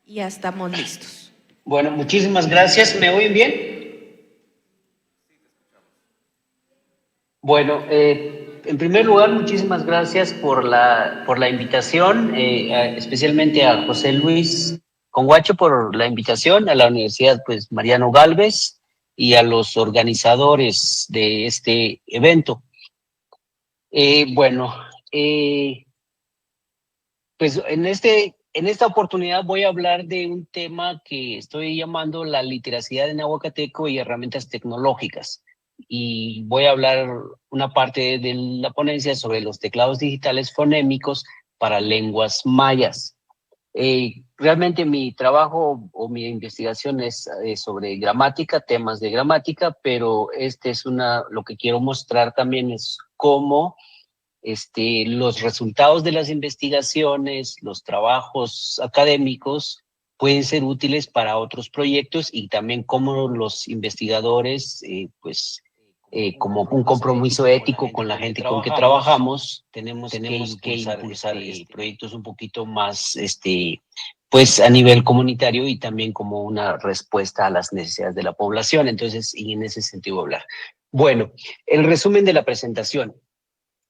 Y ya estamos listos. Bueno, muchísimas gracias. ¿Me oyen bien? Bueno, en primer lugar, muchísimas gracias por la invitación, especialmente a José Luis Conguacho por la invitación, a la Universidad pues, Mariano Gálvez y a los organizadores de este evento. Bueno, pues en esta oportunidad voy a hablar de un tema que estoy llamando la literacidad en Aguacateco y herramientas tecnológicas. Y voy a hablar una parte de la ponencia sobre los teclados digitales fonémicos para lenguas mayas. Realmente mi trabajo o mi investigación es sobre gramática, temas de gramática, pero lo que quiero mostrar también es cómo los resultados de las investigaciones, los trabajos académicos pueden ser útiles para otros proyectos y también cómo los investigadores, como un compromiso ético con la gente con que trabajamos, tenemos que impulsar proyectos un poquito más, pues a nivel comunitario y también como una respuesta a las necesidades de la población. Entonces, y en ese sentido hablar. Bueno, el resumen de la presentación.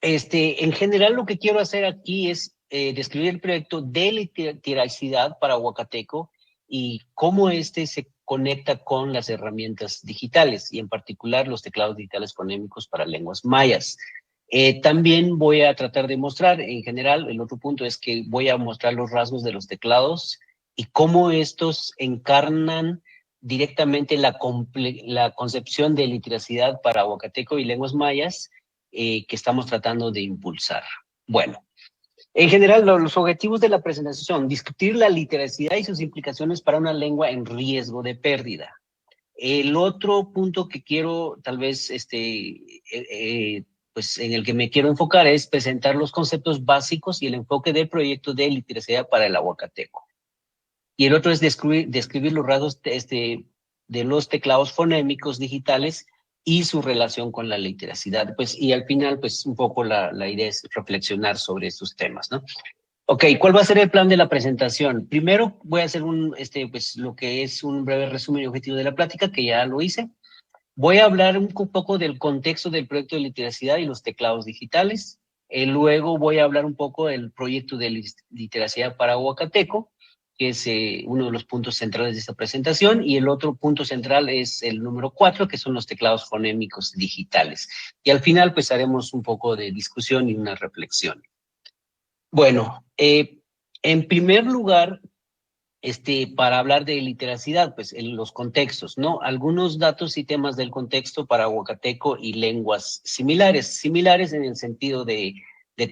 En general, lo que quiero hacer aquí es describir el proyecto de literacidad para Huacateco y cómo se conecta con las herramientas digitales y en particular los teclados digitales fonémicos para lenguas mayas. También voy a tratar de mostrar, en general, el otro punto es que voy a mostrar los rasgos de los teclados y cómo estos encarnan directamente la concepción de literacidad para Huacateco y lenguas mayas que estamos tratando de impulsar. Bueno, en general, los objetivos de la presentación son discutir la literacidad y sus implicaciones para una lengua en riesgo de pérdida. El otro punto que quiero, tal vez, pues en el que me quiero enfocar es presentar los conceptos básicos y el enfoque del proyecto de literacidad para el Aguacateco. Y el otro es describir los rasgos de los teclados fonémicos digitales y su relación con la literacidad. Pues, y al final, pues un poco la idea es reflexionar sobre estos temas, ¿no? Ok, ¿cuál va a ser el plan de la presentación? Primero voy a hacer pues lo que es un breve resumen y objetivo de la plática, que ya lo hice. Voy a hablar un poco del contexto del proyecto de literacidad y los teclados digitales. Luego voy a hablar un poco del proyecto de literacidad para Huacateco, que es uno de los puntos centrales de esta presentación, y el otro punto central es el número 4, que son los teclados fonémicos digitales. Y al final, pues haremos un poco de discusión y una reflexión. Bueno, en primer lugar, para hablar de literacidad, pues en los contextos, ¿no? Algunos datos y temas del contexto para Huacateco y lenguas similares en el sentido de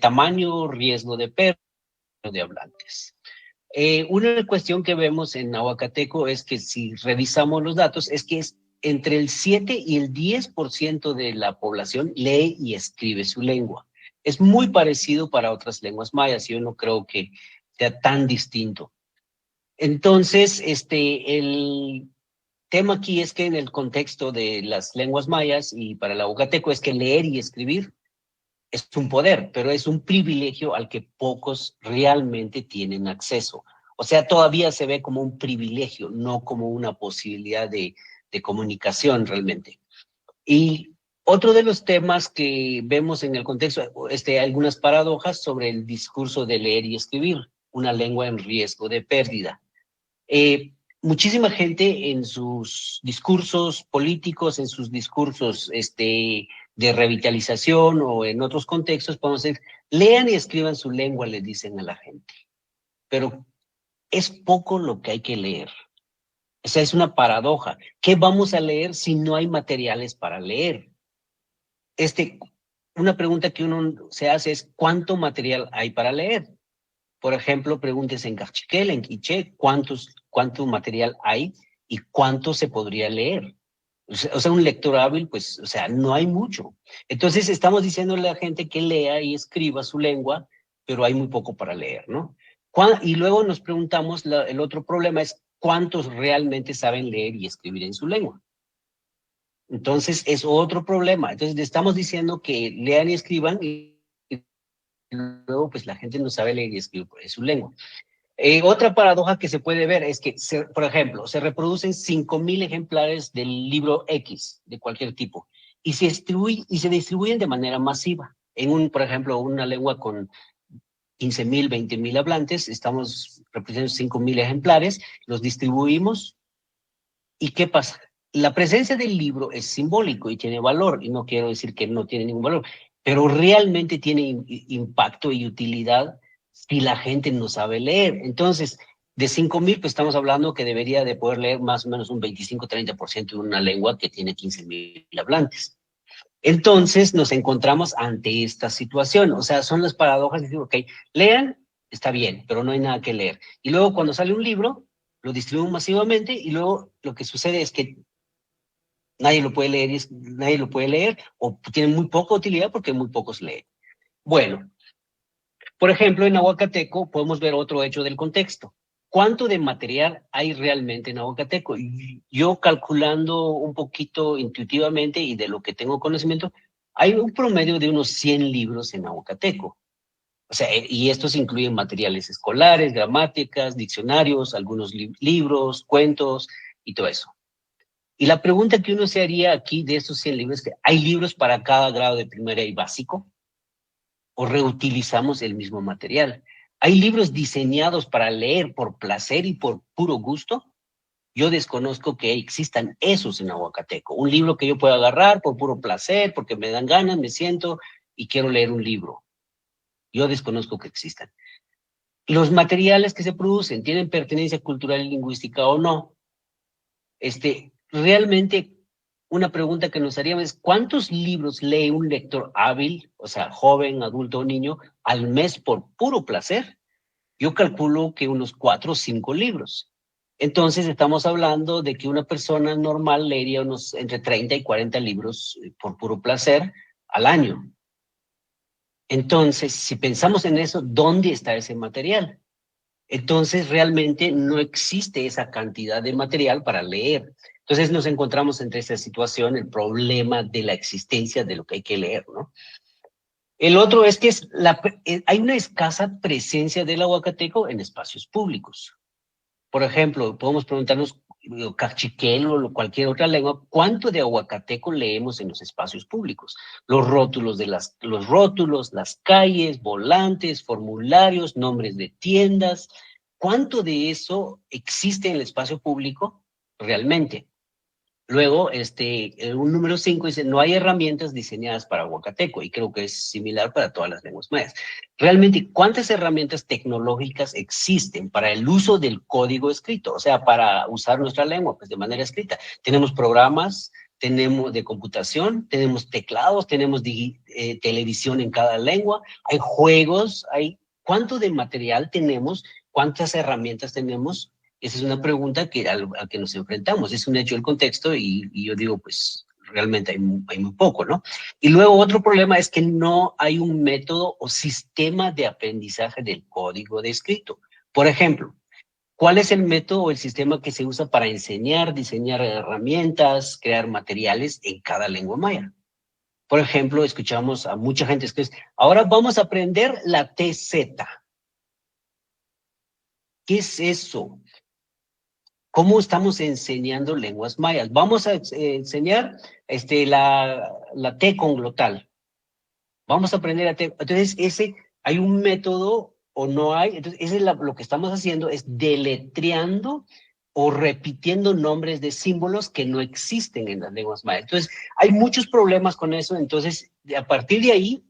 tamaño, riesgo de pérdida de hablantes. Una cuestión que vemos en Aguacateco es que si revisamos los datos, es que es entre el 7 y el 10% de la población lee y escribe su lengua. Es muy parecido para otras lenguas mayas, yo no creo que sea tan distinto. Entonces, el tema aquí es que en el contexto de las lenguas mayas y para el aguacateco es que leer y escribir es un poder, pero es un privilegio al que pocos realmente tienen acceso. O sea, todavía se ve como un privilegio, no como una posibilidad de comunicación realmente. Y otro de los temas que vemos en el contexto, algunas paradojas sobre el discurso de leer y escribir, una lengua en riesgo de pérdida. Muchísima gente en sus discursos políticos, en sus discursos de revitalización o en otros contextos, podemos decir, lean y escriban su lengua, le dicen a la gente. Pero es poco lo que hay que leer. O sea, es una paradoja. ¿Qué vamos a leer si no hay materiales para leer? Una pregunta que uno se hace es, ¿cuánto material hay para leer? Por ejemplo, pregúntese en Cachiquel, en Quiché, cuánto material hay y cuánto se podría leer. O sea, un lector hábil, pues, o sea, no hay mucho. Entonces, estamos diciéndole a la gente que lea y escriba su lengua, pero hay muy poco para leer, ¿no? Y luego nos preguntamos, el otro problema es, ¿cuántos realmente saben leer y escribir en su lengua? Entonces, es otro problema. Entonces, le estamos diciendo que lean y escriban y luego, pues, la gente no sabe leer y escribir en su lengua. Otra paradoja que se puede ver es que, por ejemplo, se reproducen 5.000 ejemplares del libro X, de cualquier tipo, y se distribuyen de manera masiva. Por ejemplo, una lengua con 15.000, 20.000 hablantes, estamos reproduciendo 5.000 ejemplares, los distribuimos, ¿y qué pasa? La presencia del libro es simbólico y tiene valor, y no quiero decir que no tiene ningún valor, pero realmente tiene impacto y utilidad si la gente no sabe leer. Entonces, de 5.000, pues estamos hablando que debería de poder leer más o menos un 25-30% de una lengua que tiene 15.000 hablantes. Entonces, nos encontramos ante esta situación. O sea, son las paradojas de decir, ok, lean, está bien, pero no hay nada que leer. Y luego cuando sale un libro, lo distribuimos masivamente y luego lo que sucede es que nadie lo puede leer o tiene muy poca utilidad porque muy pocos leen. Bueno, por ejemplo, en Aguacateco podemos ver otro hecho del contexto. ¿Cuánto de material hay realmente en Aguacateco? Yo calculando un poquito intuitivamente y de lo que tengo conocimiento, hay un promedio de unos 100 libros en Aguacateco. O sea, y estos incluyen materiales escolares, gramáticas, diccionarios, algunos libros, cuentos y todo eso. Y la pregunta que uno se haría aquí de estos 100 libros es que ¿hay libros para cada grado de primaria y básico? ¿O reutilizamos el mismo material? ¿Hay libros diseñados para leer por placer y por puro gusto? Yo desconozco que existan esos en Aguacateco. Un libro que yo pueda agarrar por puro placer, porque me dan ganas, me siento y quiero leer un libro. Yo desconozco que existan. Los materiales que se producen, ¿tienen pertenencia cultural y lingüística o no? Realmente una pregunta que nos haríamos es, ¿cuántos libros lee un lector hábil, o sea, joven, adulto o niño, al mes por puro placer? Yo calculo que unos 4 o 5 libros. Entonces estamos hablando de que una persona normal leería unos entre 30 y 40 libros por puro placer al año. Entonces, si pensamos en eso, ¿dónde está ese material? Entonces, realmente no existe esa cantidad de material para leer. Entonces, nos encontramos entre esa situación, el problema de la existencia de lo que hay que leer, ¿no? El otro es que hay una escasa presencia del aguacateco en espacios públicos. Por ejemplo, podemos preguntarnos, cachiquel o cualquier otra lengua, ¿cuánto de aguacateco leemos en los espacios públicos? Los rótulos, las calles, volantes, formularios, nombres de tiendas. ¿Cuánto de eso existe en el espacio público realmente? Luego, un número 5 dice, no hay herramientas diseñadas para Aguacateco, y creo que es similar para todas las lenguas mayas. Realmente, ¿cuántas herramientas tecnológicas existen para el uso del código escrito? O sea, para usar nuestra lengua, pues de manera escrita. Tenemos programas, tenemos de computación, tenemos teclados, tenemos televisión en cada lengua, hay juegos, ¿cuánto de material tenemos? ¿Cuántas herramientas tenemos? Esa es una pregunta a que nos enfrentamos. Es un hecho el contexto y yo digo, pues realmente hay muy poco, ¿no? Y luego otro problema es que no hay un método o sistema de aprendizaje del código de escrito. Por ejemplo, ¿cuál es el método o el sistema que se usa para enseñar, diseñar herramientas, crear materiales en cada lengua maya? Por ejemplo, escuchamos a mucha gente que dice, ahora vamos a aprender la TZ. ¿Qué es eso? ¿Cómo estamos enseñando lenguas mayas? Vamos a enseñar la T con glotal. Vamos a aprender a T. Entonces, ¿hay un método o no hay? Entonces, lo que estamos haciendo es deletreando o repitiendo nombres de símbolos que no existen en las lenguas mayas. Entonces, hay muchos problemas con eso. Entonces, a partir de ahí,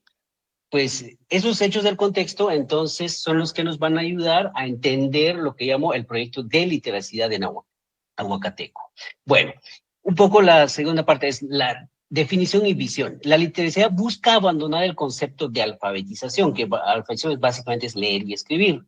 pues esos hechos del contexto, entonces, son los que nos van a ayudar a entender lo que llamo el proyecto de literacidad en Aguacateco. Bueno, un poco la segunda parte es la definición y visión. La literacidad busca abandonar el concepto de alfabetización, que alfabetización básicamente es leer y escribir.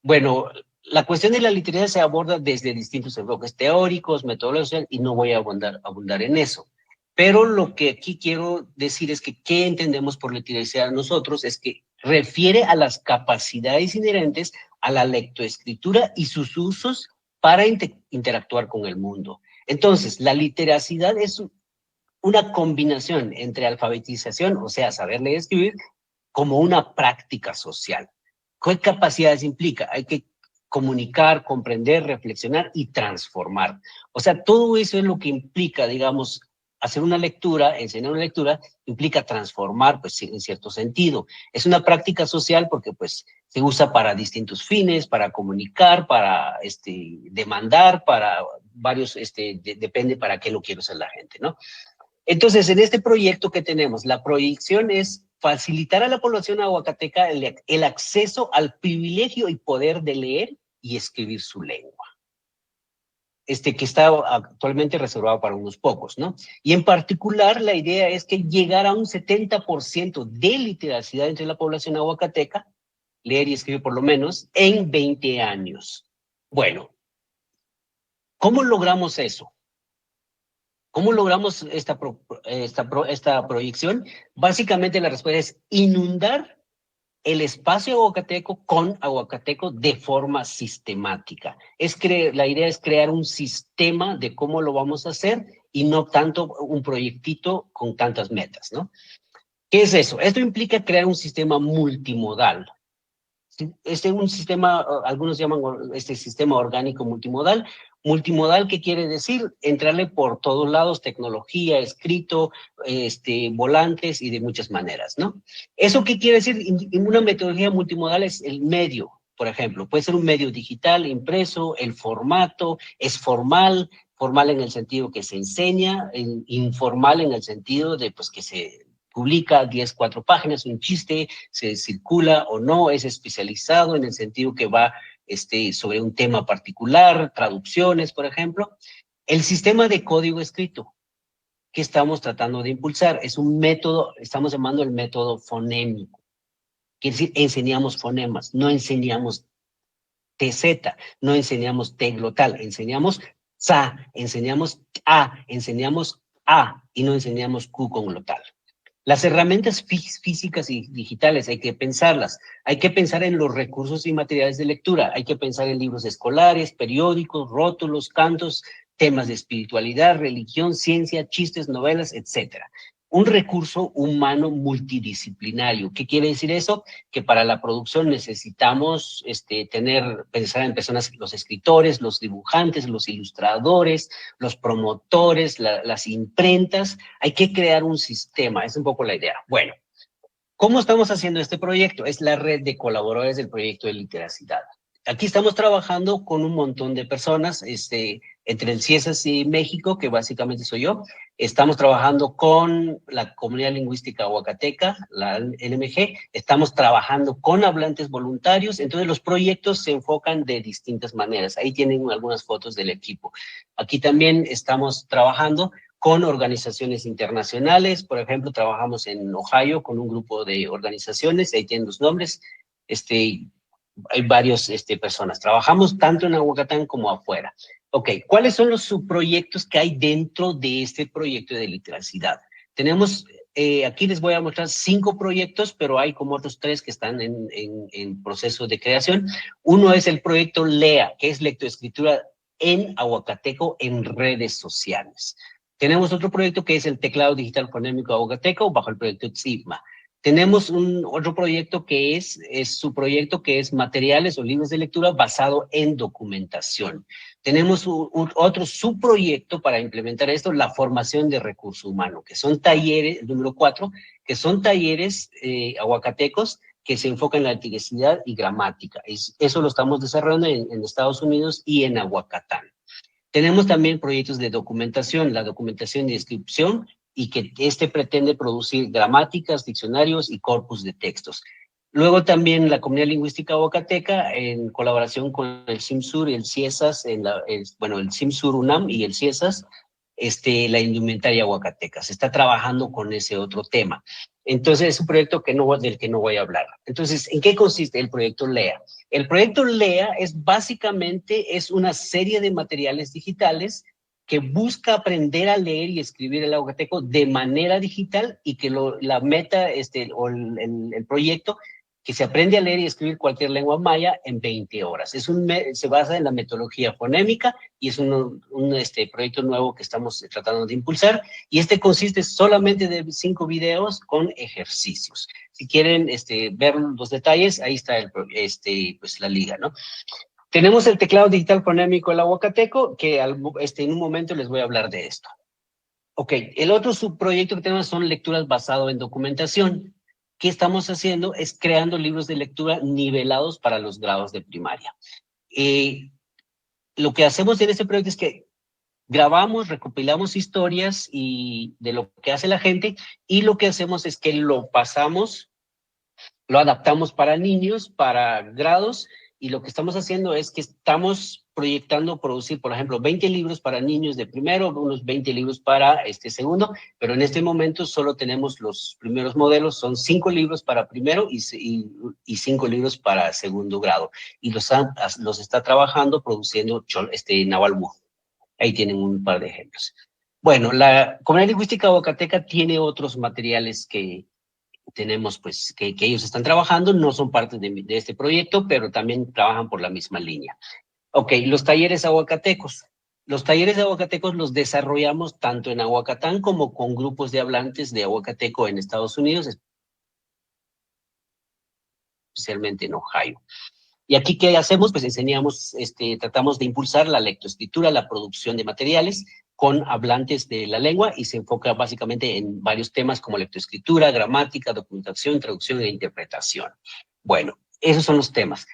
Bueno, la cuestión de la literacia se aborda desde distintos enfoques teóricos, metodológicos, y no voy a abundar en eso. Pero lo que aquí quiero decir es que ¿qué entendemos por literacia nosotros? Es que refiere a las capacidades inherentes a la lectoescritura y sus usos para interactuar con el mundo. Entonces, la literacidad es una combinación entre alfabetización, o sea, saber leer y escribir, como una práctica social. ¿Qué capacidades implica? Hay que comunicar, comprender, reflexionar y transformar. O sea, todo eso es lo que implica, digamos, hacer una lectura, enseñar una lectura, implica transformar, pues, en cierto sentido. Es una práctica social porque, pues, se usa para distintos fines, para comunicar, para demandar, para varios, depende para qué lo quiere usar la gente, ¿no? Entonces, en este proyecto que tenemos, la proyección es facilitar a la población aguacateca el acceso al privilegio y poder de leer y escribir su lengua. Que está actualmente reservado para unos pocos, ¿no? Y en particular, la idea es que llegar a un 70% de literacidad entre la población aguacateca, leer y escribir por lo menos, en 20 años. Bueno, ¿cómo logramos eso? ¿Cómo logramos esta proyección? Básicamente la respuesta es inundar el espacio aguacateco con aguacateco de forma sistemática. La idea es crear un sistema de cómo lo vamos a hacer y no tanto un proyectito con tantas metas, ¿no? ¿Qué es eso? Esto implica crear un sistema multimodal. Un sistema, algunos llaman sistema orgánico multimodal. Multimodal, ¿qué quiere decir? Entrarle por todos lados, tecnología, escrito, volantes y de muchas maneras, ¿no? ¿Eso qué quiere decir? Una metodología multimodal es el medio, por ejemplo. Puede ser un medio digital, impreso, el formato, es formal en el sentido que se enseña, informal en el sentido de, pues, que se publica 4 páginas, un chiste, se circula o no, es especializado en el sentido que va sobre un tema particular, traducciones, por ejemplo. El sistema de código escrito que estamos tratando de impulsar es un método, estamos llamando el método fonémico. Quiere decir, enseñamos fonemas, no enseñamos TZ, no enseñamos T glotal, enseñamos SA, enseñamos A, enseñamos A y no enseñamos Q con glotal. Las herramientas físicas y digitales hay que pensarlas. Hay que pensar en los recursos y materiales de lectura. Hay que pensar en libros escolares, periódicos, rótulos, cantos, temas de espiritualidad, religión, ciencia, chistes, novelas, etcétera. Un recurso humano multidisciplinario. ¿Qué quiere decir eso? Que para la producción necesitamos pensar en personas, los escritores, los dibujantes, los ilustradores, los promotores, las imprentas. Hay que crear un sistema, es un poco la idea. Bueno, ¿cómo estamos haciendo este proyecto? Es la red de colaboradores del proyecto de literacidad. Aquí estamos trabajando con un montón de personas, entre el CIESAS y México, que básicamente soy yo. Estamos trabajando con la comunidad lingüística aguacateca, la LMG. Estamos trabajando con hablantes voluntarios. Entonces, los proyectos se enfocan de distintas maneras. Ahí tienen algunas fotos del equipo. Aquí también estamos trabajando con organizaciones internacionales. Por ejemplo, trabajamos en Ohio con un grupo de organizaciones. Ahí tienen los nombres. Hay varias personas. Trabajamos tanto en Aguacatán como afuera. Ok, ¿cuáles son los subproyectos que hay dentro de este proyecto de literacidad? Tenemos, aquí les voy a mostrar 5 proyectos, pero hay como otros 3 que están en proceso de creación. Uno es el proyecto LEA, que es lectoescritura en aguacateco en redes sociales. Tenemos otro proyecto que es el teclado digital fonémico aguacateco bajo el proyecto TSIGMA. Tenemos otro proyecto que es su proyecto que es materiales o libros de lectura basado en documentación. Tenemos otro subproyecto para implementar esto, la formación de recurso humano, que son talleres, el número 4, que son talleres aguacatecos que se enfocan en la literacidad y gramática. Eso lo estamos desarrollando en Estados Unidos y en Aguacatán. Tenemos también proyectos de documentación, la documentación de descripción, y que pretende producir gramáticas, diccionarios y corpus de textos. Luego también la comunidad lingüística aguacateca, en colaboración con el CIMSUR y el CIESAS, el CIMSUR UNAM y el CIESAS, la indumentaria aguacateca. Se está trabajando con ese otro tema. Entonces, es un proyecto del que no voy a hablar. Entonces, ¿en qué consiste el proyecto LEA? El proyecto LEA básicamente es una serie de materiales digitales que busca aprender a leer y escribir el aguacateco de manera digital y que la meta, el proyecto, que se aprende a leer y escribir cualquier lengua maya en 20 horas. Se basa en la metodología fonémica y es un proyecto nuevo que estamos tratando de impulsar, y consiste solamente de 5 videos con ejercicios. Si quieren ver los detalles, ahí está pues la liga, ¿no? Tenemos el teclado digital fonémico El Aguacateco, que en un momento les voy a hablar de esto. Ok, el otro subproyecto que tenemos son lecturas basado en documentación. ¿Qué estamos haciendo? Es creando libros de lectura nivelados para los grados de primaria. Lo que hacemos en este proyecto es que grabamos, recopilamos historias y de lo que hace la gente, y lo que hacemos es que lo pasamos, lo adaptamos para niños, para grados, y lo que estamos haciendo es que estamos proyectando producir, por ejemplo, 20 libros para niños de primero, unos 20 libros para segundo, pero en este momento solo tenemos los primeros modelos, son 5 libros para primero y 5 libros para segundo grado, y los está trabajando, produciendo Naval Moore. Ahí tienen un par de ejemplos. Bueno, la Comunidad Lingüística Aguacateca tiene otros materiales que tenemos, pues, que ellos están trabajando, no son parte de este proyecto, pero también trabajan por la misma línea. Ok, los talleres aguacatecos. Los talleres de aguacatecos los desarrollamos tanto en Aguacatán como con grupos de hablantes de aguacateco en Estados Unidos, especialmente en Ohio. Y aquí, ¿qué hacemos? Pues enseñamos, tratamos de impulsar la lectoescritura, la producción de materiales con hablantes de la lengua, y se enfoca básicamente en varios temas como lectoescritura, gramática, documentación, traducción e interpretación. Bueno, esos son los temas.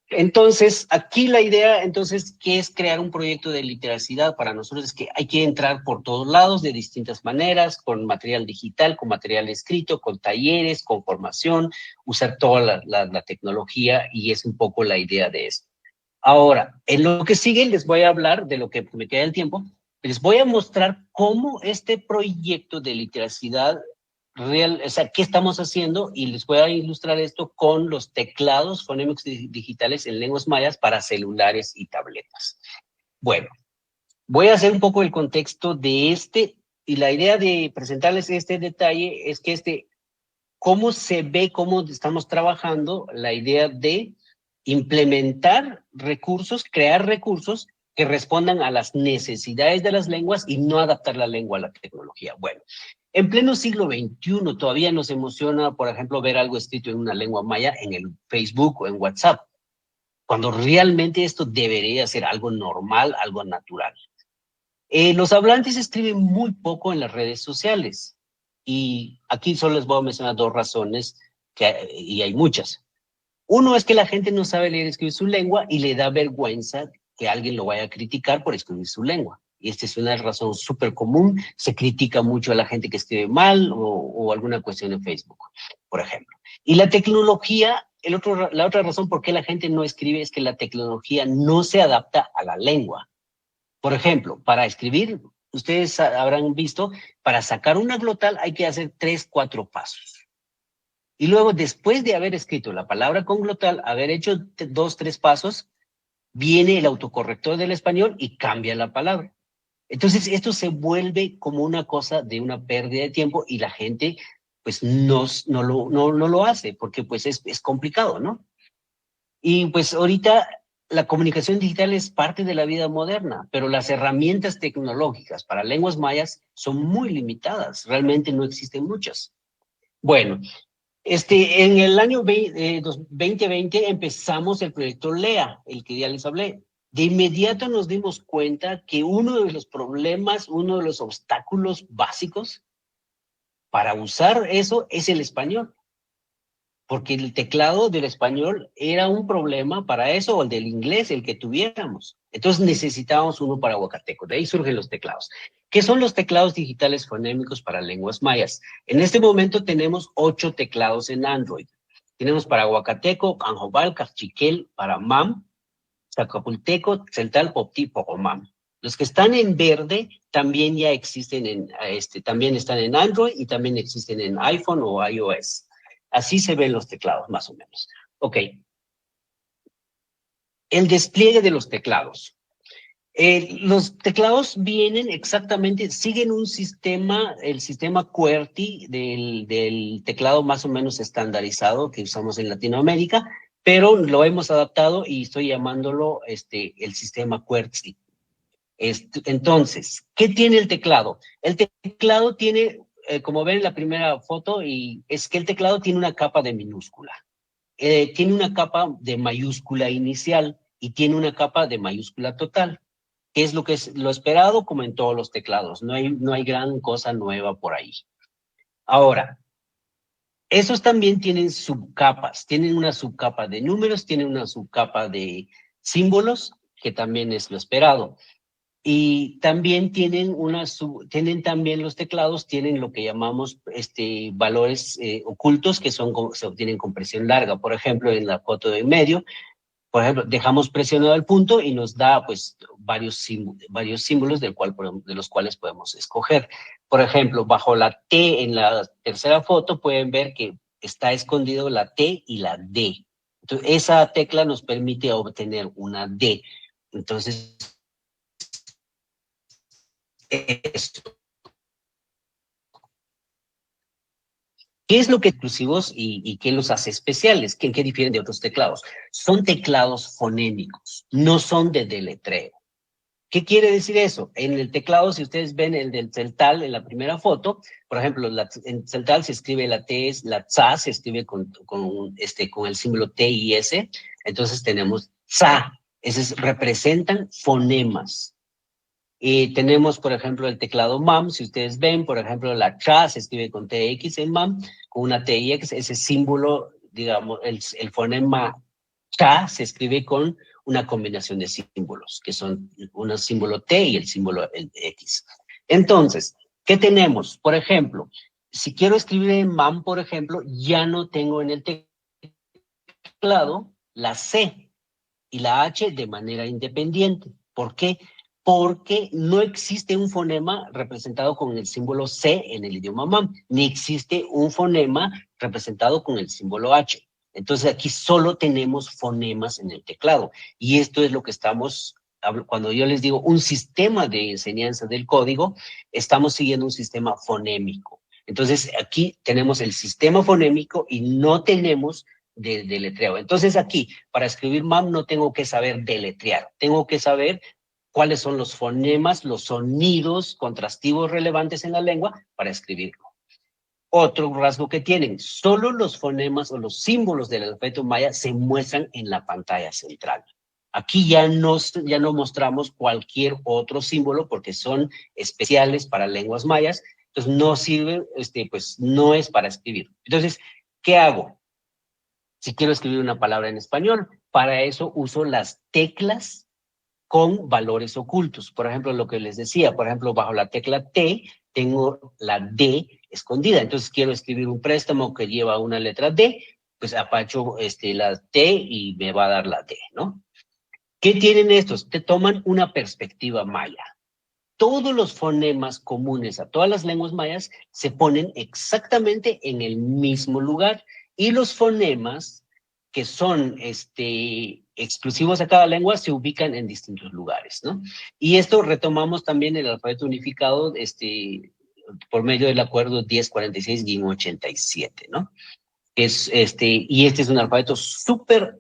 Entonces, aquí la idea, entonces, ¿qué es crear un proyecto de literacidad? Para nosotros es que hay que entrar por todos lados de distintas maneras, con material digital, con material escrito, con talleres, con formación, usar toda la tecnología, y es un poco la idea de esto. Ahora, en lo que sigue les voy a hablar de lo que me queda el tiempo. Les voy a mostrar cómo este proyecto de literacidad real, o sea, qué estamos haciendo, y les voy a ilustrar esto con los teclados fonémicos digitales en lenguas mayas para celulares y tabletas. Bueno, voy a hacer un poco el contexto de y la idea de presentarles este detalle es que cómo se ve, cómo estamos trabajando la idea de implementar recursos, crear recursos que respondan a las necesidades de las lenguas y no adaptar la lengua a la tecnología. Bueno, en pleno siglo XXI todavía nos emociona, por ejemplo, ver algo escrito en una lengua maya en el Facebook o en WhatsApp, cuando realmente esto debería ser algo normal, algo natural. Los hablantes escriben muy poco en las redes sociales, y aquí solo les voy a mencionar 2 razones, y hay muchas. Uno es que la gente no sabe leer y escribir su lengua y le da vergüenza que alguien lo vaya a criticar por escribir su lengua. Y esta es una razón súper común. Se critica mucho a la gente que escribe mal o alguna cuestión en Facebook, por ejemplo. Y la tecnología, la otra razón por qué la gente no escribe es que la tecnología no se adapta a la lengua. Por ejemplo, para escribir, ustedes habrán visto, para sacar una glotal hay que hacer 3, 4 pasos. Y luego, después de haber escrito la palabra con glotal, haber hecho 2, 3 pasos, viene el autocorrector del español y cambia la palabra. Entonces, esto se vuelve como una cosa de una pérdida de tiempo, y la gente, pues, no lo hace, porque, pues, es complicado, ¿no? Y, pues, ahorita la comunicación digital es parte de la vida moderna, pero las herramientas tecnológicas para lenguas mayas son muy limitadas. Realmente no existen muchas. Bueno, en el año 2020 empezamos el proyecto LEA, el que ya les hablé. De inmediato nos dimos cuenta que uno de los problemas, uno de los obstáculos básicos para usar eso es el español, porque el teclado del español era un problema para eso, o el del inglés, el que tuviéramos. Entonces necesitábamos uno para aguacateco. De ahí surgen los teclados. ¿Qué son los teclados digitales fonémicos para lenguas mayas? En este momento tenemos 8 teclados en Android. Tenemos para aguacateco, Canjobal, Cachiquel, para MAM, Zacapulteco, Tzeltal, Popti, Pocomam. Los que están en verde también ya existen también están en Android, y también existen en iPhone o iOS. Así se ven los teclados, más o menos. Ok. El despliegue de los teclados. Los teclados vienen exactamente, siguen un sistema, el sistema QWERTY del teclado más o menos estandarizado que usamos en Latinoamérica, pero lo hemos adaptado y estoy llamándolo el sistema QWERTY. Entonces, ¿qué tiene el teclado? El teclado tiene, como ven en la primera foto, y es que el teclado tiene una capa de minúscula. Tiene una capa de mayúscula inicial, y tiene una capa de mayúscula total, que es lo esperado como en todos los teclados. No hay gran cosa nueva por ahí. Ahora, esos también tienen subcapas, tienen una subcapa de números, tienen una subcapa de símbolos, que también es lo esperado. Y también tienen también los teclados, tienen lo que llamamos valores ocultos que se obtienen con presión larga. Por ejemplo, en la foto de en medio, por ejemplo, dejamos presionado el punto y nos da pues varios símbolos de los cuales podemos escoger. Por ejemplo, bajo la T en la tercera foto pueden ver que está escondido la T y la D. Entonces, esa tecla nos permite obtener una D. Entonces, esto. ¿Qué es lo que es exclusivos y qué los hace especiales? ¿Qué difieren de otros teclados? Son teclados fonémicos, no son de deletreo. ¿Qué quiere decir eso? En el teclado, si ustedes ven el del Celtal en la primera foto, por ejemplo, en Celtal se escribe la T, la TSA se escribe con el símbolo T y S, entonces tenemos TSA, esos representan fonemas. Tenemos, por ejemplo, el teclado MAM, si ustedes ven, por ejemplo, la CHA se escribe con TX en MAM, con una TX, ese símbolo, digamos, el fonema CHA se escribe con una combinación de símbolos, que son un símbolo T y el símbolo X. Entonces, ¿qué tenemos? Por ejemplo, si quiero escribir en MAM, por ejemplo, ya no tengo en el teclado la C y la H de manera independiente. ¿Por qué? Porque no existe un fonema representado con el símbolo C en el idioma MAM, ni existe un fonema representado con el símbolo H. Entonces aquí solo tenemos fonemas en el teclado. Y esto es lo que cuando yo les digo un sistema de enseñanza del código, estamos siguiendo un sistema fonémico. Entonces aquí tenemos el sistema fonémico y no tenemos de deletreo. Entonces aquí, para escribir MAM no tengo que saber deletrear, tengo que saber cuáles son los fonemas, los sonidos contrastivos relevantes en la lengua para escribirlo. Otro rasgo que tienen, solo los fonemas o los símbolos del alfabeto maya se muestran en la pantalla central. Aquí ya no mostramos cualquier otro símbolo porque son especiales para lenguas mayas, entonces no sirve, pues no es para escribir. Entonces, ¿qué hago? Si quiero escribir una palabra en español, para eso uso las teclas con valores ocultos. Por ejemplo, lo que les decía, por ejemplo, bajo la tecla T tengo la D escondida. Entonces quiero escribir un préstamo que lleva una letra D, pues apacho la T y me va a dar la D, ¿no? ¿Qué tienen estos? Te toman una perspectiva maya. Todos los fonemas comunes a todas las lenguas mayas se ponen exactamente en el mismo lugar y los fonemas que son exclusivos a cada lengua se ubican en distintos lugares, ¿no? Y esto retomamos también el alfabeto unificado por medio del acuerdo 1046-87, ¿no? Y este es un alfabeto súper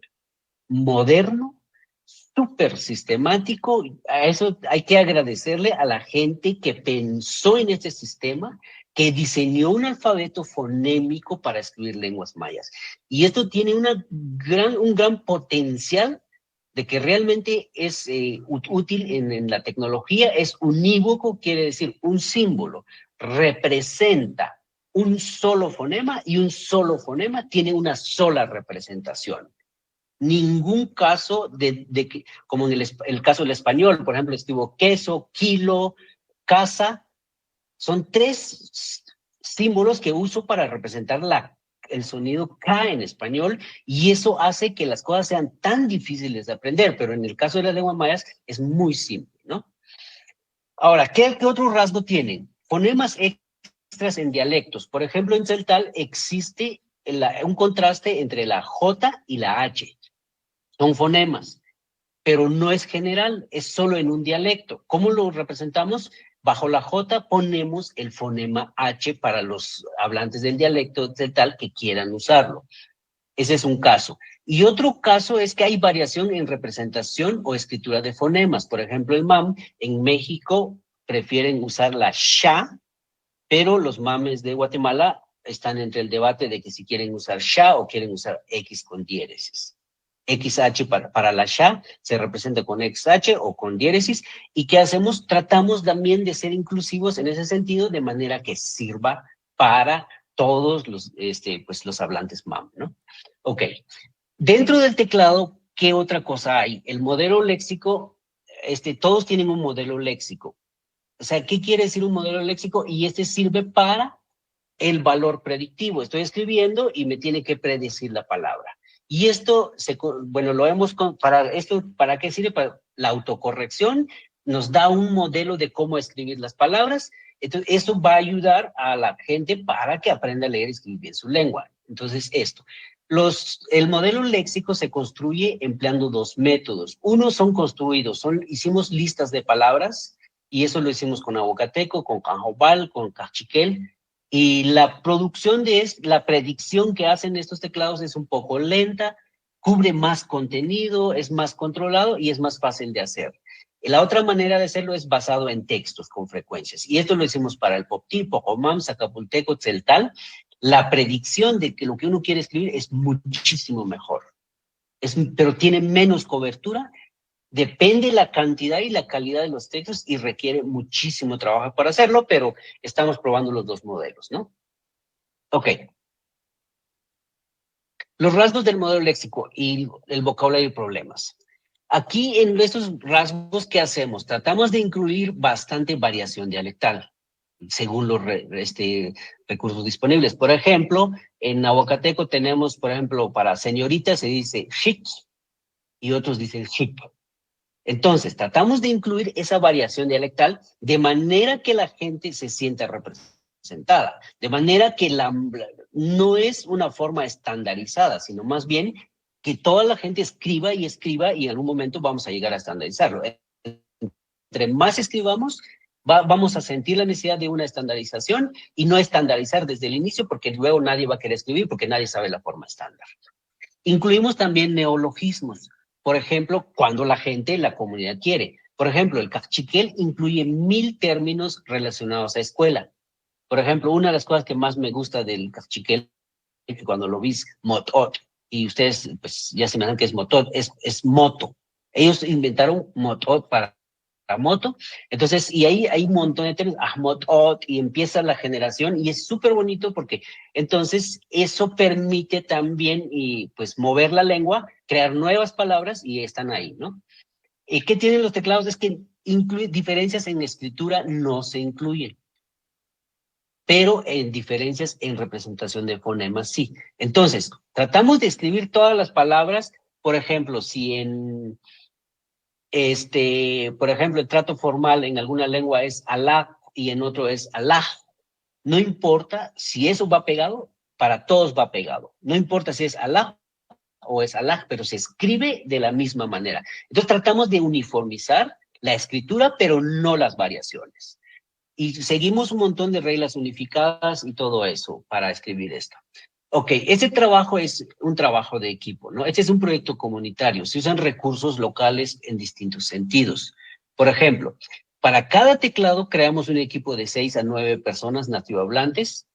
moderno, súper sistemático. A eso hay que agradecerle a la gente que pensó en este sistema, que diseñó un alfabeto fonémico para escribir lenguas mayas. Y esto tiene un gran potencial de que realmente es útil en la tecnología. Es unívoco, quiere decir un símbolo representa un solo fonema y un solo fonema tiene una sola representación. Ningún caso como en el caso del español, por ejemplo, escribo queso, kilo, casa, son tres símbolos que uso para representar el sonido K en español y eso hace que las cosas sean tan difíciles de aprender, pero en el caso de las lenguas mayas es muy simple, ¿no? Ahora, ¿qué otro rasgo tienen? Fonemas extras en dialectos. Por ejemplo, en celtal existe un contraste entre la J y la H. Son fonemas, pero no es general, es solo en un dialecto. ¿Cómo lo representamos? Bajo la J ponemos el fonema H para los hablantes del dialecto tal que quieran usarlo. Ese es un caso. Y otro caso es que hay variación en representación o escritura de fonemas. Por ejemplo, el MAM en México prefieren usar la SHA, pero los mames de Guatemala están entre el debate de que si quieren usar SHA o quieren usar X con diéresis. XH para la SHA se representa con XH o con diéresis. ¿Y qué hacemos? Tratamos también de ser inclusivos en ese sentido, de manera que sirva para todos los, pues los hablantes MAM, ¿no? Ok. Dentro del teclado, ¿qué otra cosa hay? El modelo léxico, todos tienen un modelo léxico. O sea, ¿qué quiere decir un modelo léxico? Y sirve para el valor predictivo. Estoy escribiendo y me tiene que predecir la palabra. Y esto, bueno, lo hemos, ¿para qué sirve? Para la autocorrección, nos da un modelo de cómo escribir las palabras. Entonces, eso va a ayudar a la gente para que aprenda a leer y escribir bien su lengua. Entonces, el modelo léxico se construye empleando dos métodos. Uno son construidos, hicimos listas de palabras, y eso lo hicimos con Aguacateco, con Canjobal, con Cachiquel, y la predicción que hacen estos teclados es un poco lenta, cubre más contenido, es más controlado y es más fácil de hacer. La otra manera de hacerlo es basado en textos con frecuencias. Y esto lo hicimos para el Popti, Pocomam, Zacapulteco, Tzeltal. La predicción de que lo que uno quiere escribir es muchísimo mejor. Pero tiene menos cobertura. Depende la cantidad y la calidad de los textos y requiere muchísimo trabajo para hacerlo, pero estamos probando los dos modelos, ¿no? Ok. Los rasgos del modelo léxico y el vocabulario y problemas. Aquí en estos rasgos, ¿qué hacemos? Tratamos de incluir bastante variación dialectal según los recursos disponibles. Por ejemplo, en Aguacateco tenemos, por ejemplo, para señorita se dice chic y otros dicen chic. Entonces, tratamos de incluir esa variación dialectal de manera que la gente se sienta representada, de manera que no es una forma estandarizada, sino más bien que toda la gente escriba y en algún momento vamos a llegar a estandarizarlo. Entre más escribamos, vamos a sentir la necesidad de una estandarización y no estandarizar desde el inicio porque luego nadie va a querer escribir porque nadie sabe la forma estándar. Incluimos también neologismos. Por ejemplo, cuando la comunidad quiere. Por ejemplo, el cachiquel incluye 1000 términos relacionados a escuela. Por ejemplo, una de las cosas que más me gusta del cachiquel es que cuando lo vis, motot, y ustedes pues ya se imaginan que es motot, es moto. Ellos inventaron motot para moto, entonces, y ahí hay un montón de términos, motot, y empieza la generación, y es súper bonito porque entonces eso permite también, y pues mover la lengua, crear nuevas palabras, y están ahí, ¿no? ¿Qué tienen los teclados? Es que diferencias en escritura no se incluyen, pero en diferencias en representación de fonemas sí. Entonces, tratamos de escribir todas las palabras, por ejemplo, si por ejemplo, el trato formal en alguna lengua es alá y en otro es alá. No importa si eso va pegado, para todos va pegado. No importa si es alá o es alá, pero se escribe de la misma manera. Entonces tratamos de uniformizar la escritura, pero no las variaciones. Y seguimos un montón de reglas unificadas y todo eso para escribir esto. Ok, este trabajo es un trabajo de equipo, ¿no? Este es un proyecto comunitario. Se usan recursos locales en distintos sentidos. Por ejemplo, para cada teclado creamos un equipo de 6 a 9 personas nativohablantes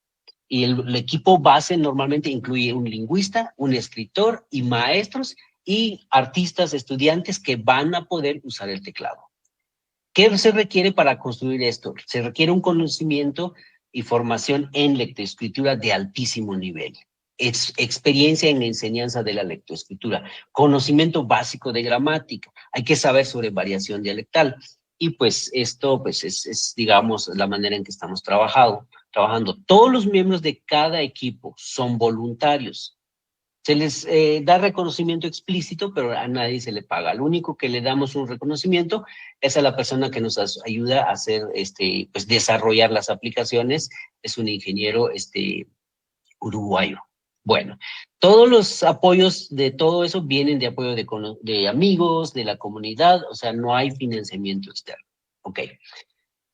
y el equipo base normalmente incluye un lingüista, un escritor y maestros y artistas, estudiantes que van a poder usar el teclado. ¿Qué se requiere para construir esto? Se requiere un conocimiento y formación en lectoescritura de altísimo nivel. Experiencia en enseñanza de la lectoescritura, conocimiento básico de gramática, hay que saber sobre variación dialectal. Y pues esto pues es digamos, la manera en que estamos trabajando. Todos los miembros de cada equipo son voluntarios. Se les da reconocimiento explícito, pero a nadie se le paga. Lo único que le damos un reconocimiento es a la persona que nos ayuda a hacer, pues desarrollar las aplicaciones. Es un ingeniero uruguayo. Bueno, todos los apoyos de todo eso vienen de apoyo de amigos, de la comunidad, o sea, no hay financiamiento externo. Ok.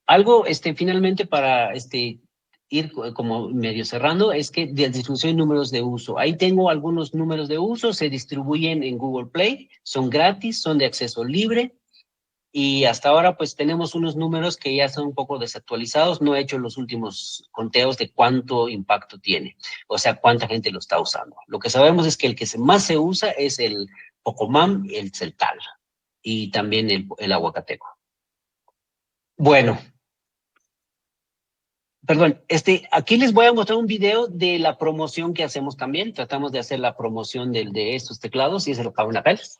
Algo, finalmente, para ir como medio cerrando, es que de distribución de números de uso. Ahí tengo algunos números de uso, se distribuyen en Google Play, son gratis, son de acceso libre, y hasta ahora pues tenemos unos números que ya son un poco desactualizados. No he hecho los últimos conteos de cuánto impacto tiene, o sea, cuánta gente lo está usando. Lo que sabemos es que el que más se usa es el Pocomam, el celtal y también el aguacateco. Bueno, perdón, aquí les voy a mostrar un video de la promoción que hacemos también. Tratamos de hacer la promoción de estos teclados y se lo pago una vez.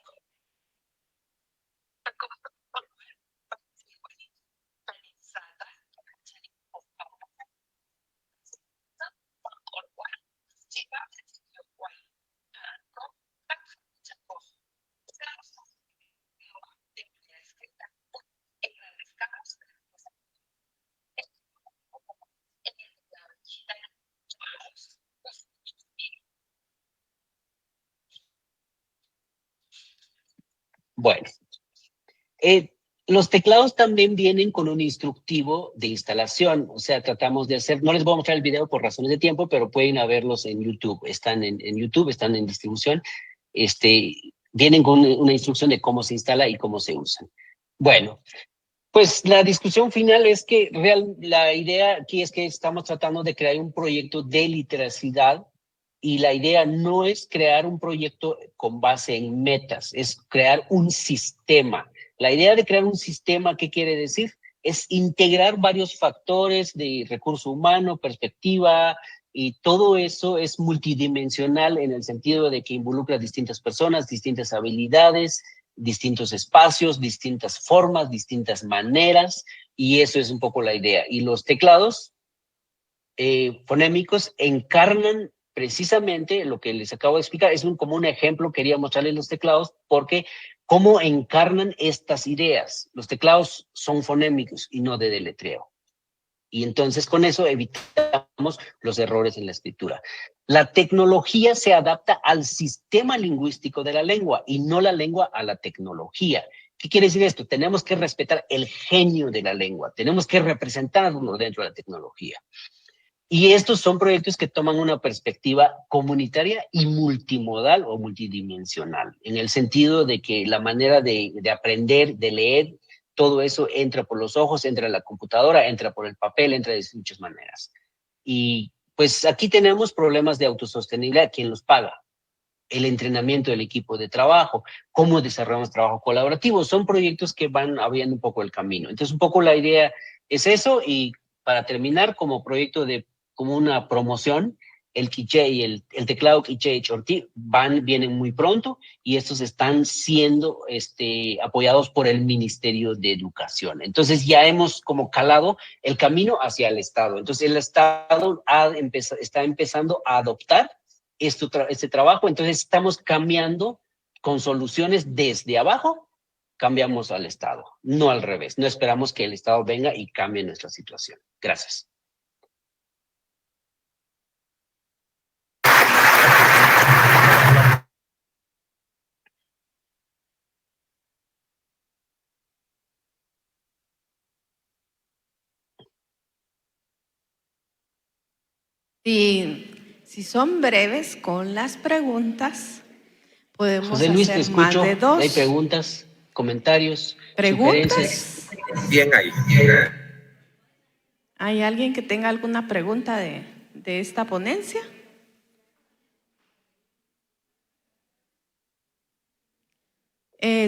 Bueno, los teclados también vienen con un instructivo de instalación, o sea, tratamos de hacer, no les voy a mostrar el video por razones de tiempo, pero pueden verlos en YouTube, están en YouTube, están en distribución, vienen con una instrucción de cómo se instala y cómo se usan. Bueno, pues la discusión final es que la idea aquí es que estamos tratando de crear un proyecto de literacidad y la idea no es crear un proyecto con base en metas, es crear un sistema. La idea de crear un sistema, ¿qué quiere decir? Es integrar varios factores de recurso humano, perspectiva, y todo eso es multidimensional en el sentido de que involucra distintas personas, distintas habilidades, distintos espacios, distintas formas, distintas maneras, y eso es un poco la idea. Y los teclados fonémicos encarnan precisamente lo que les acabo de explicar. Es como un ejemplo, quería mostrarles los teclados, porque cómo encarnan estas ideas. Los teclados son fonémicos y no de deletreo. Y entonces con eso evitamos los errores en la escritura. La tecnología se adapta al sistema lingüístico de la lengua y no la lengua a la tecnología. ¿Qué quiere decir esto? Tenemos que respetar el genio de la lengua, tenemos que representarlo dentro de la tecnología. Y estos son proyectos que toman una perspectiva comunitaria y multimodal o multidimensional, en el sentido de que la manera de aprender, de leer, todo eso entra por los ojos, entra en la computadora, entra por el papel, entra de muchas maneras. Y pues aquí tenemos problemas de autosostenibilidad. ¿Quién los paga? El entrenamiento del equipo de trabajo, cómo desarrollamos trabajo colaborativo. Son proyectos que van abriendo un poco el camino. Entonces, un poco la idea es eso. Y para terminar, como proyecto como una promoción, el quiché y el teclado quiché y chortí vienen muy pronto y estos están siendo apoyados por el Ministerio de Educación. Entonces ya hemos como calado el camino hacia el Estado. Entonces el Estado está empezando a adoptar este trabajo, entonces estamos cambiando con soluciones desde abajo, cambiamos al Estado, no al revés. No esperamos que el Estado venga y cambie nuestra situación. Gracias. Si son breves con las preguntas, podemos José Luis, te hacer más escucho. de dos. ¿Hay preguntas, comentarios, ¿Preguntas? sugerencias? Bien ahí. ¿Hay alguien que tenga alguna pregunta de esta ponencia?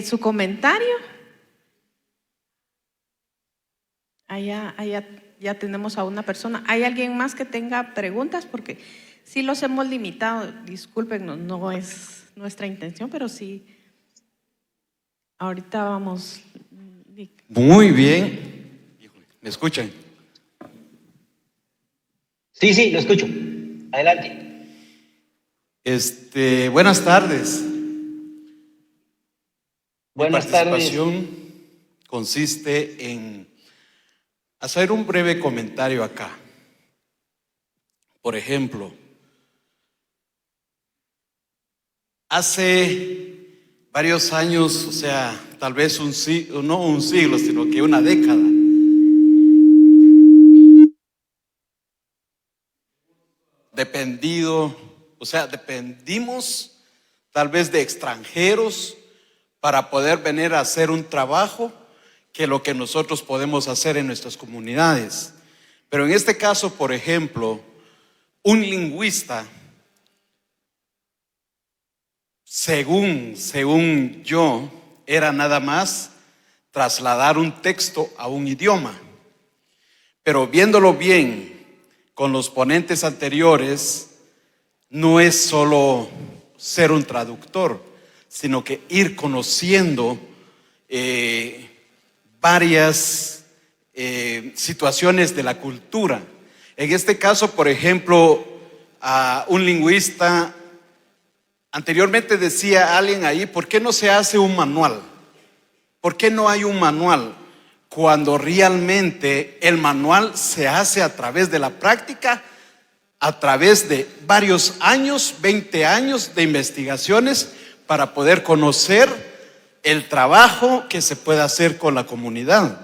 ¿Su comentario? Allá ya tenemos a una persona. ¿Hay alguien más que tenga preguntas? Porque sí los hemos limitado. Discúlpenos, no es nuestra intención, pero sí. Ahorita vamos. Muy bien. ¿Me escuchan? Sí, lo escucho. Adelante. Buenas tardes. Buenas Mi tardes. participación consiste en hacer un breve comentario acá. Por ejemplo, hace varios años, o sea, tal vez no un siglo, sino que una década, dependimos tal vez de extranjeros para poder venir a hacer un trabajo que lo que nosotros podemos hacer en nuestras comunidades. Pero en este caso, por ejemplo, un lingüista según yo, era nada más trasladar un texto a un idioma. Pero viéndolo bien con los ponentes anteriores, no es solo ser un traductor, sino que ir conociendo varias situaciones de la cultura. En este caso, por ejemplo, a un lingüista anteriormente decía alguien ahí, ¿por qué no se hace un manual? ¿Por qué no hay un manual? Cuando realmente el manual se hace a través de la práctica, a través de varios años, 20 años de investigaciones para poder conocer el trabajo que se puede hacer con la comunidad.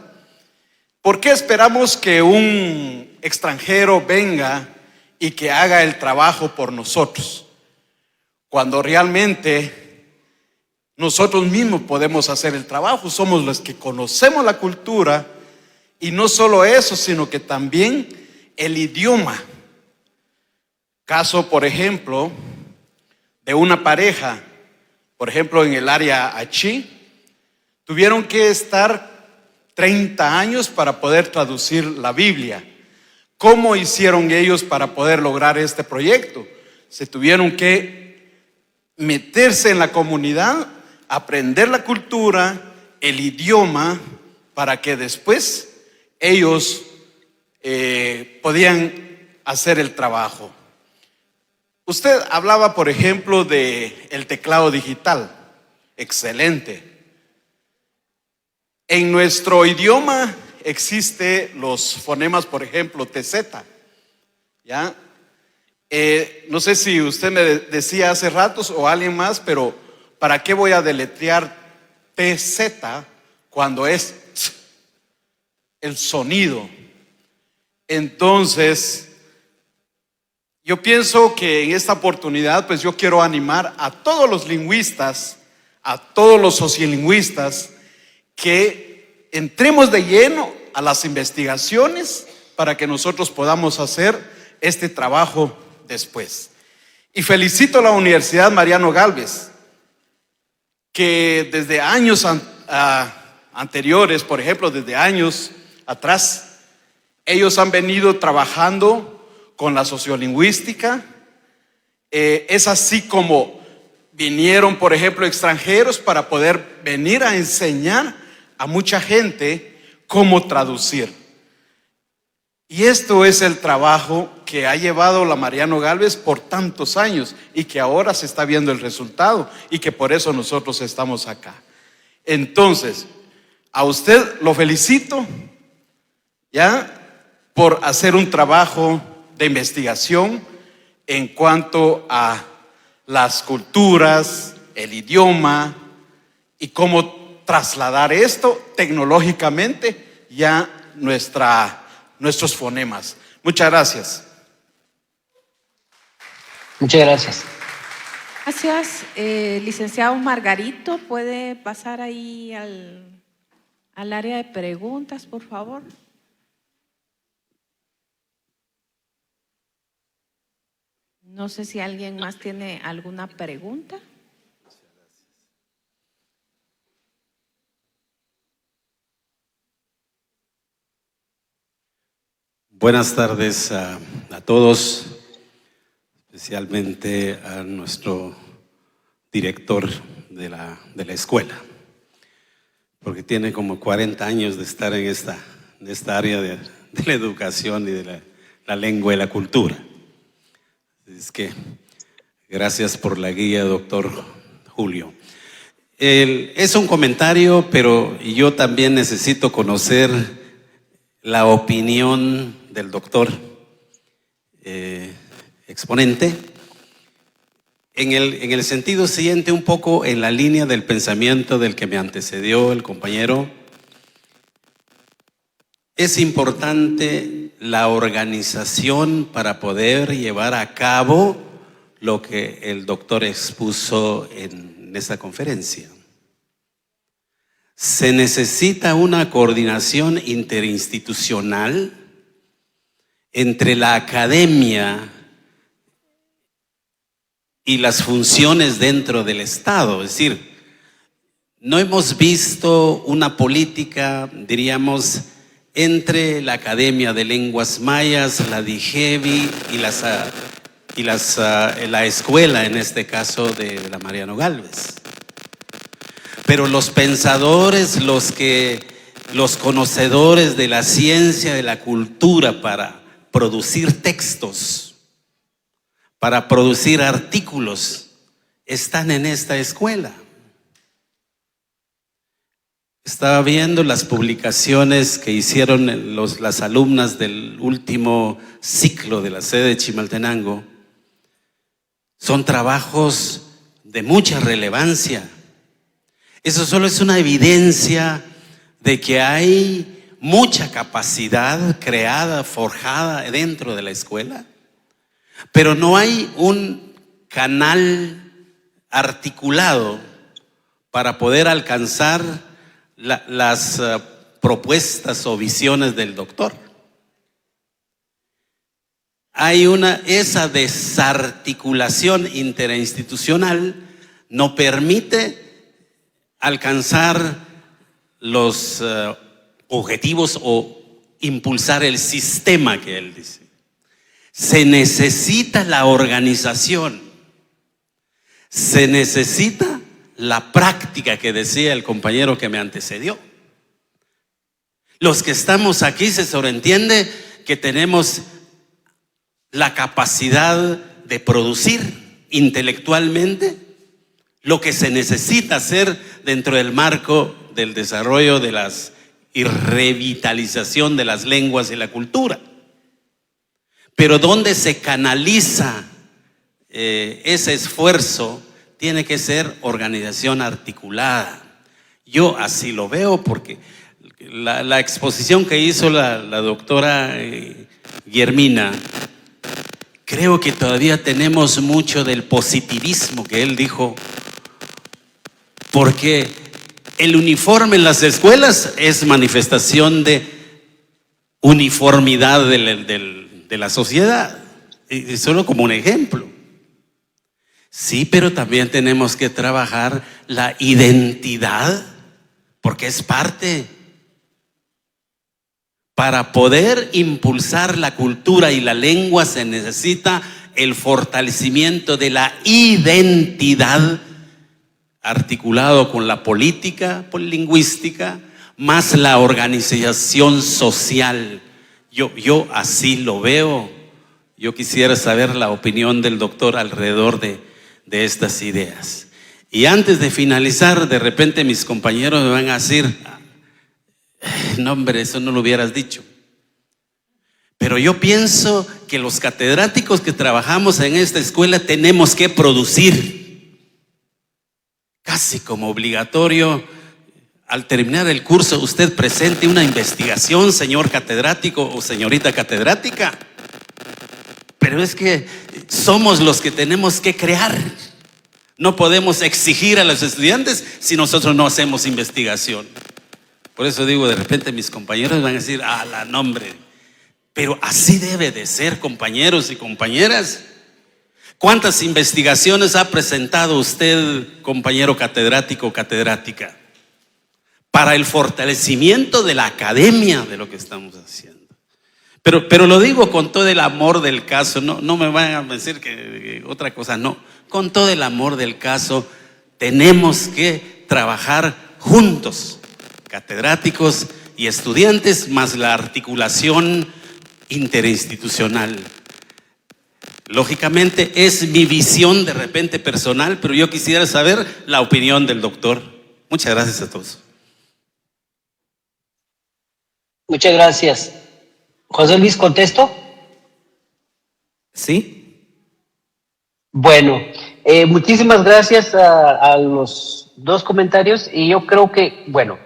¿Por qué esperamos que un extranjero venga y que haga el trabajo por nosotros, cuando realmente nosotros mismos podemos hacer el trabajo? Somos los que conocemos la cultura, y no solo eso, sino que también el idioma. Caso, por ejemplo, de una pareja, por ejemplo, en el área Achí, tuvieron que estar 30 años para poder traducir la Biblia. ¿Cómo hicieron ellos para poder lograr este proyecto? Se tuvieron que meterse en la comunidad, aprender la cultura, el idioma, para que después ellos podían hacer el trabajo. Usted hablaba, por ejemplo, del teclado digital. Excelente. En nuestro idioma existen los fonemas, por ejemplo, TZ. ¿Ya? No sé si usted me decía hace ratos o alguien más, pero ¿para qué voy a deletrear TZ cuando es el sonido? Entonces, yo pienso que en esta oportunidad, pues yo quiero animar a todos los lingüistas, a todos los sociolingüistas, que entremos de lleno a las investigaciones para que nosotros podamos hacer este trabajo después. Y felicito a la Universidad Mariano Gálvez, que desde años anteriores, por ejemplo, desde años atrás, ellos han venido trabajando con la sociolingüística. Es así como vinieron, por ejemplo, extranjeros para poder venir a enseñar a mucha gente cómo traducir. Y esto es el trabajo que ha llevado la Mariano Gálvez por tantos años, y que ahora se está viendo el resultado, y que por eso nosotros estamos acá. Entonces, a usted lo felicito, ¿ya?, por hacer un trabajo de investigación en cuanto a las culturas, el idioma, y cómo trasladar esto tecnológicamente ya nuestros fonemas. Muchas gracias. Muchas gracias. Gracias. Licenciado Margarito, ¿puede pasar ahí al área de preguntas, por favor? No sé si alguien más tiene alguna pregunta. Buenas tardes a todos, especialmente a nuestro director de la escuela, porque tiene como 40 años de estar en esta área de la educación y de la lengua y la cultura. Es que gracias por la guía, doctor Julio. Es un comentario, pero yo también necesito conocer la opinión del doctor exponente en el sentido siguiente, un poco en la línea del pensamiento del que me antecedió el compañero. Es importante la organización para poder llevar a cabo lo que el doctor expuso en esta conferencia. Se necesita una coordinación interinstitucional entre la academia y las funciones dentro del Estado. Es decir, no hemos visto una política, diríamos, entre la Academia de Lenguas Mayas, la DIGEVI y la escuela, en este caso, de la Mariano Gálvez. Pero los pensadores, los conocedores de la ciencia, de la cultura para producir textos, para producir artículos, están en esta escuela. Estaba viendo las publicaciones que hicieron las alumnas del último ciclo de la sede de Chimaltenango. Son trabajos de mucha relevancia. Eso solo es una evidencia de que hay mucha capacidad creada, forjada dentro de la escuela, pero no hay un canal articulado para poder alcanzar las propuestas o visiones del doctor. Hay esa desarticulación interinstitucional, no permite alcanzar los objetivos o impulsar el sistema que él dice. Se necesita la organización, se necesita la práctica que decía el compañero que me antecedió. Los que estamos aquí se sobreentiende que tenemos la capacidad de producir intelectualmente lo que se necesita hacer dentro del marco del desarrollo de las y revitalización de las lenguas y la cultura. Pero donde se canaliza ese esfuerzo tiene que ser organización articulada. Yo así lo veo porque la exposición que hizo la doctora Guillermina, creo que todavía tenemos mucho del positivismo que él dijo, porque el uniforme en las escuelas es manifestación de uniformidad de la sociedad, y solo como un ejemplo. Sí, pero también tenemos que trabajar la identidad, porque es parte. Para poder impulsar la cultura y la lengua se necesita el fortalecimiento de la identidad articulado con la política lingüística, más la organización social. Yo así lo veo. Yo quisiera saber la opinión del doctor alrededor de estas ideas. Y antes de finalizar, de repente mis compañeros me van a decir, no hombre, eso no lo hubieras dicho. Pero yo pienso que los catedráticos que trabajamos en esta escuela tenemos que producir casi como obligatorio. Al terminar el curso, usted presente una investigación, señor catedrático o señorita catedrática. Pero es que somos los que tenemos que crear. No podemos exigir a los estudiantes si nosotros no hacemos investigación. Por eso digo, de repente mis compañeros van a decir, la nombre. Pero así debe de ser, compañeros y compañeras. ¿Cuántas investigaciones ha presentado usted, compañero catedrático o catedrática, para el fortalecimiento de la academia de lo que estamos haciendo? Pero lo digo con todo el amor del caso, no me van a decir que otra cosa, no. Con todo el amor del caso, tenemos que trabajar juntos, catedráticos y estudiantes, más la articulación interinstitucional. Lógicamente es mi visión de repente personal, pero yo quisiera saber la opinión del doctor. Muchas gracias a todos. Muchas gracias. José Luis, ¿contesto? Sí. Bueno, muchísimas gracias a los dos comentarios, y yo creo que, bueno,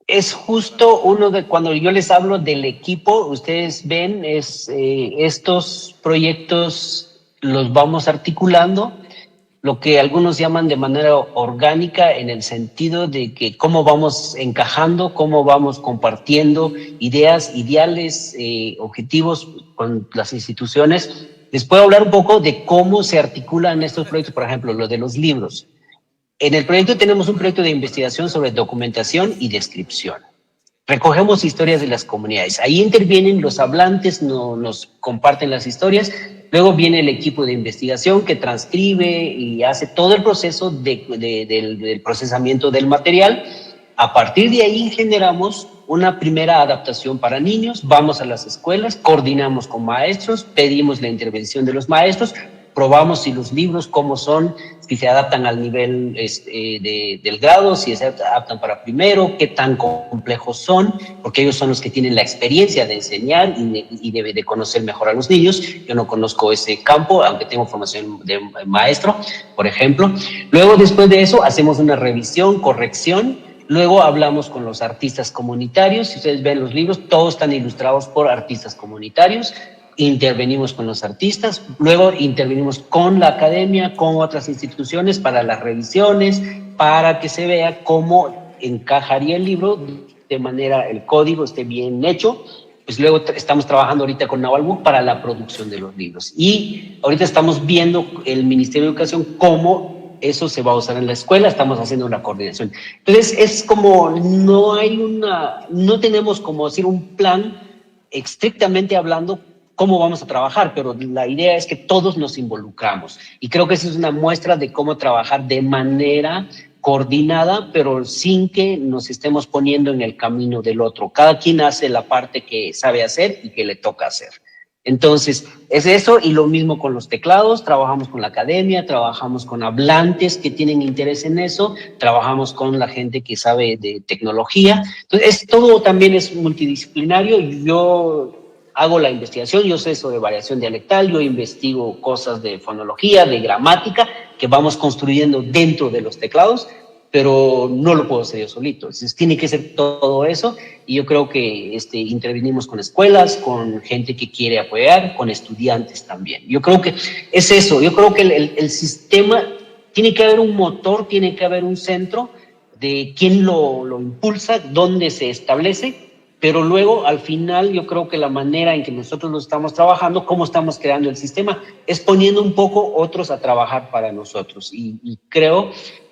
es justo uno de cuando yo les hablo del equipo, ustedes ven, estos proyectos los vamos articulando, lo que algunos llaman de manera orgánica, en el sentido de que cómo vamos encajando, cómo vamos compartiendo ideas, ideales, objetivos con las instituciones, les puedo hablar un poco de cómo se articulan estos proyectos, por ejemplo, lo de los libros. En el proyecto tenemos un proyecto de investigación sobre documentación y descripción. Recogemos historias de las comunidades. Ahí intervienen los hablantes, nos comparten las historias. Luego viene el equipo de investigación que transcribe y hace todo el proceso del procesamiento del material. A partir de ahí generamos una primera adaptación para niños, vamos a las escuelas, coordinamos con maestros, pedimos la intervención de los maestros, probamos si los libros, cómo son, si se adaptan al nivel del grado, si se adaptan para primero, qué tan complejos son, porque ellos son los que tienen la experiencia de enseñar y de conocer mejor a los niños. Yo no conozco ese campo, aunque tengo formación de maestro, por ejemplo. Luego, después de eso, hacemos una revisión, corrección. Luego hablamos con los artistas comunitarios. Si ustedes ven los libros, todos están ilustrados por artistas comunitarios. Intervenimos con los artistas, luego intervenimos con la academia, con otras instituciones para las revisiones, para que se vea cómo encajaría el libro de manera, el código esté bien hecho. Pues luego estamos trabajando ahorita con Nahualbook para la producción de los libros. Y ahorita estamos viendo el Ministerio de Educación cómo eso se va a usar en la escuela, estamos haciendo una coordinación. Entonces es como, no tenemos como decir un plan estrictamente hablando cómo vamos a trabajar, pero la idea es que todos nos involucramos. Y creo que esa es una muestra de cómo trabajar de manera coordinada, pero sin que nos estemos poniendo en el camino del otro. Cada quien hace la parte que sabe hacer y que le toca hacer. Entonces, es eso, y lo mismo con los teclados, trabajamos con la academia, trabajamos con hablantes que tienen interés en eso, trabajamos con la gente que sabe de tecnología. Entonces, todo también es multidisciplinario. Yo hago la investigación, yo sé sobre variación dialectal, yo investigo cosas de fonología, de gramática, que vamos construyendo dentro de los teclados, pero no lo puedo hacer yo solito. Entonces, tiene que ser todo eso, y yo creo que intervenimos con escuelas, con gente que quiere apoyar, con estudiantes también. Yo creo que es eso, yo creo que el sistema, tiene que haber un motor, tiene que haber un centro de quién lo impulsa, dónde se establece, pero luego, al final, yo creo que la manera en que nosotros lo estamos trabajando, cómo estamos creando el sistema, es poniendo un poco otros a trabajar para nosotros. Y creo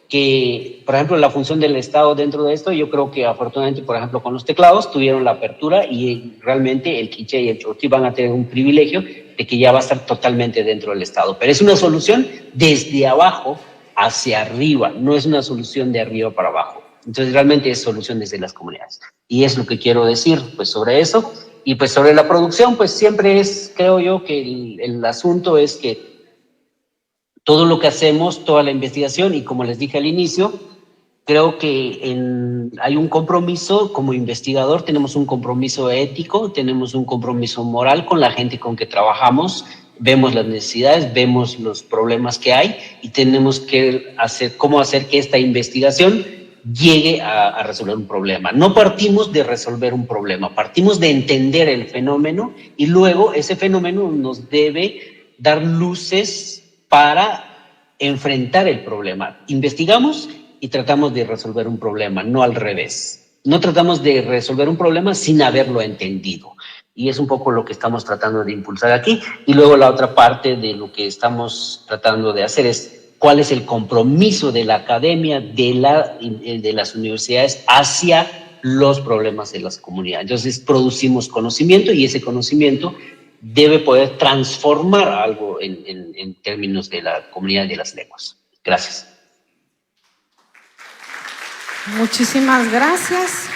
que, por ejemplo, la función del Estado dentro de esto, yo creo que afortunadamente, por ejemplo, con los teclados tuvieron la apertura, y realmente el quiché y el chortí van a tener un privilegio de que ya va a estar totalmente dentro del Estado. Pero es una solución desde abajo hacia arriba, no es una solución de arriba para abajo. Entonces, realmente es solución desde las comunidades. Y es lo que quiero decir, pues, sobre eso. Y pues sobre la producción, pues siempre es, creo yo, que el asunto es que todo lo que hacemos, toda la investigación, y como les dije al inicio, creo que hay un compromiso como investigador, tenemos un compromiso ético, tenemos un compromiso moral con la gente con que trabajamos, vemos las necesidades, vemos los problemas que hay, y tenemos que cómo hacer que esta investigación llegue a resolver un problema. No partimos de resolver un problema, partimos de entender el fenómeno, y luego ese fenómeno nos debe dar luces para enfrentar el problema. Investigamos y tratamos de resolver un problema, no al revés. No tratamos de resolver un problema sin haberlo entendido. Y es un poco lo que estamos tratando de impulsar aquí. Y luego la otra parte de lo que estamos tratando de hacer es cuál es el compromiso de la academia, de las universidades hacia los problemas de las comunidades. Entonces producimos conocimiento, y ese conocimiento debe poder transformar algo en términos de la comunidad de las lenguas. Gracias. Muchísimas gracias.